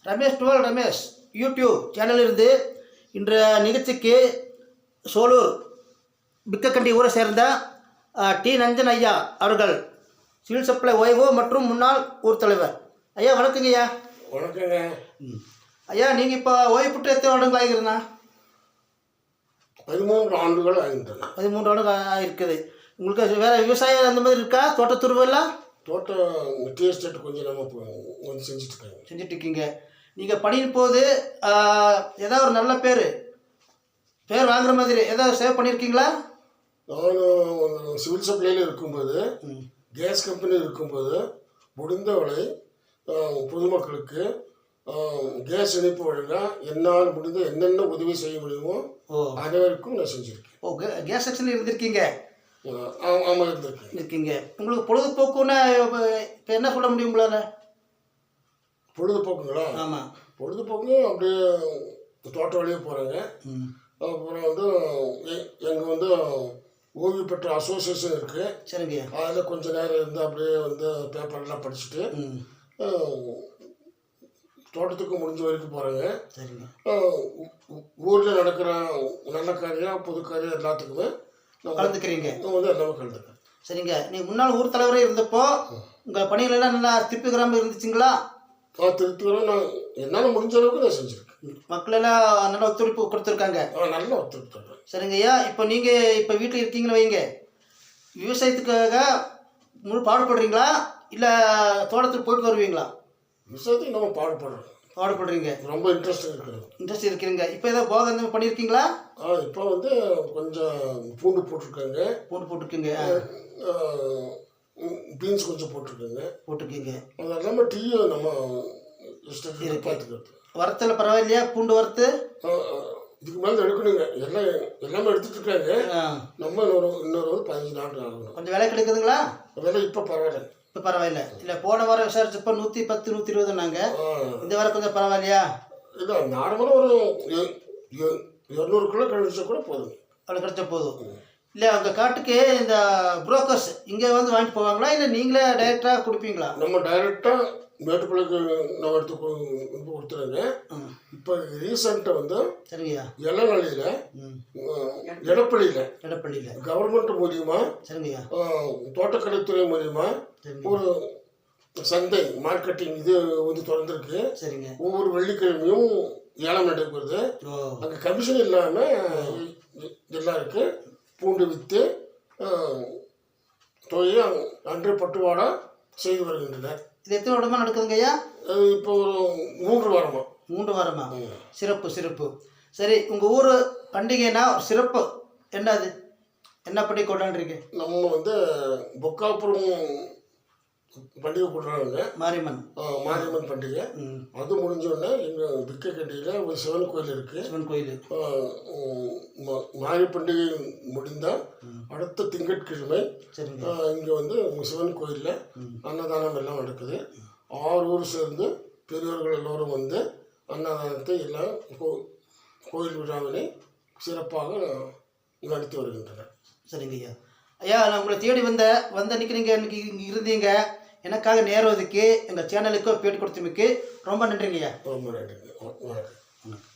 Ramesh YouTube சேனலிலிருந்து இன்றைய நிகழ்ச்சிக்கு சோலூர் பிக்கக்கண்டி ஊரை சேர்ந்த டி நஞ்சன் ஐயா அவர்கள் சிவில் சப்ளை ஓய்வு மற்றும் முன்னாள் ஊர் தலைவர். ஐயா வணக்கங்க ஐயா. வணக்கங்க ஐயா. நீங்கள் இப்போ ஓய்வு பெற்று எத்தனை வருடங்கள் ஆகிருந்தா? 13 ஆண்டுகள் ஆகின்றன. 13 ஆண்டுகள் ஆகிருக்குது. உங்களுக்கு வேறு விவசாயம் அந்த மாதிரி இருக்கா? தோட்டத்துருவெல்லாம் தோட்டம் டீ எஸ்டேட் கொஞ்சம் நம்ம செஞ்சுட்டு இருக்கீங்க. நீங்கள் பணியின் போது ஏதாவது ஒரு நல்ல பேர் வாங்குற மாதிரி ஏதாவது சேவ் பண்ணியிருக்கீங்களா? நான் சிவில் சப்ளையில் இருக்கும்போது, கேஸ் கம்பெனி இருக்கும்போது முடிந்தவரை பொதுமக்களுக்கு கேஸ் இணைப்பு வழங்க என்னால் முடிந்த என்னென்ன உதவி செய்ய முடியுமோ அனைவருக்கும் நான் செஞ்சுருக்கேன். கேஸ் செக்ஷனில் இருந்திருக்கீங்க? ஆமாம் இருக்கீங்க. உங்களுக்கு பொழுதுபோக்குன்னா இப்போ என்ன சொல்ல முடியும் உங்களால்? பொழுதுபோக்குங்களா? ஆமாம், பொழுதுபோக்கு அப்படியே தோட்ட வழியாக போகிறாங்க. அப்புறம் எங்கள் ஓய்வு பெற்ற அசோசியேஷன் இருக்குது. சரிங்க. அதில் கொஞ்சம் நேரம் இருந்து அப்படியே பேப்பர்லாம் படிச்சுட்டு தோட்டத்துக்கு முடிஞ்ச வரைக்கும் போகிறாங்க. சரிங்க. ஊரில் நடக்கிற நல்ல காரியம் புது காரியம் எல்லாத்துக்குமே கலந்துக்கிறீங்க. எல்லாமே கலந்துக்கிறேன். சரிங்க. நீங்கள் முன்னாள் ஊர் தலைவரே இருந்தப்போ உங்கள் பணிகளெல்லாம் நல்லா திருப்திகரமாக இருந்துச்சுங்களா? திருப்திகரம் நான் என்னால் முடிஞ்ச அளவுக்கு நான் செஞ்சுருக்கேன். மக்களெல்லாம் நல்ல ஒத்துழைப்பு கொடுத்துருக்காங்க. நல்ல ஒத்துழைப்பு. சரிங்க ஐயா. இப்போ நீங்கள் இப்போ வீட்டில் இருக்கீங்கன்னு வைங்க, விவசாயத்துக்காக முழு பாடுபடுறீங்களா இல்லை தோட்டத்துக்கு போயிட்டு வருவீங்களா? விவசாயத்துக்கு நம்ம பாடுபடுறீங்க. ரொம்ப இன்ட்ரெஸ்ட் இருக்கிறீங்க. இப்போ ஏதாவது போக பண்ணியிருக்கீங்களா? இப்போ கொஞ்சம் பூண்டு போட்டிருக்கீங்க. பீன்ஸ் கொஞ்சம் போட்டிருக்கீங்க. அது இல்லாமல் டீயும் நம்ம பார்த்துக்கிறது. வரத்தில் பரவாயில்லையா? பூண்டு வரத்து இதுக்கு மேலே எடுக்கணுங்க. எல்லாமே எடுத்துட்டு இருக்காங்க. நம்ம இன்னொரு 15 நாள் ஆகணும். கொஞ்சம் விலை கிடைக்குதுங்களா? விலை இப்போ பரவாயில்ல. இல்லை போன வாரம் விசாரிச்சப்போ 110 120 இந்த வாரம் கொஞ்சம் பரவாயில்லையா? இல்லை நார்மலாக ஒரு 200 கிலோ கிடைச்சா கூட போதும். அவ்வளோ கிடைச்சா போதும். இல்லை அவங்க காட்டுக்கு இந்த புரோக்கர்ஸ் இங்கே வாங்கிட்டு போவாங்களா இல்லை நீங்களே டைரெக்டாக கொடுப்பீங்களா? நம்ம டைரெக்டாக மேட்டுப்பாளையக்கு நம்ம எடுத்து கொடுத்துருங்க. இப்போ ரீசெண்டாக சரிங்கய்யா எல்லநல்லியில் எடப்பள்ளியில் கவர்மெண்ட் மூலியமாக சரிங்கய்யா தோட்டக்கலைத்துறை மூலியமாக ஒரு சந்தை மார்க்கெட்டிங் இது திறந்துருக்கு. சரிங்க. ஒவ்வொரு வெள்ளிக்கிழமையும் ஏலம் நடைபெறுது. அங்கே கமிஷன் இல்லாமல் எல்லாருக்கும் பூண்டு விற்று தொகையை அன்று பட்டுவாடா செய்து வருகின்றனர். இது எத்தனை வருடமாக நடக்குதுங்க ஐயா? இப்போ ஒரு 3 வாரமா. சிறப்பு. சரி, உங்கள் ஊர் பண்டிகைனா ஒரு சிறப்பு என்னது? என்ன பண்டிகை கொண்டாடுறீங்க? நம்ம பொக்காப்புறம் பண்டிகை கொண்டாடுறாங்க. மாரியம்மன் பண்டிகை. அது முடிஞ்சோடனே எங்கள் பிக்கக்கண்டியில் ஒரு சிவன் கோயில் இருக்குது. மாரி பண்டிகை முடிந்தால் அடுத்த திங்கட்கிழமை இங்கே சிவன் கோயிலில் அன்னதானம் எல்லாம் நடக்குது. 6 ஊர் சேர்ந்து பெரியவர்கள் எல்லோரும் அன்னதானத்தை எல்லாம் கோயில் விழாவினை சிறப்பாக நடத்தி வருகின்றனர். சரிங்க ஐயா. ஐயா, நான் உங்களை தேடி வந்த அன்றைக்கி நீங்கள் இன்றைக்கி இங்கே இருந்தீங்க. எனக்காக நேரம் ஒதுக்கி எங்கள் சேனலுக்கு பேட்டி கொடுத்தமைக்கு ரொம்ப நன்றிங்க ஐயா. ரொம்ப நன்றிங்க. வணக்கம்.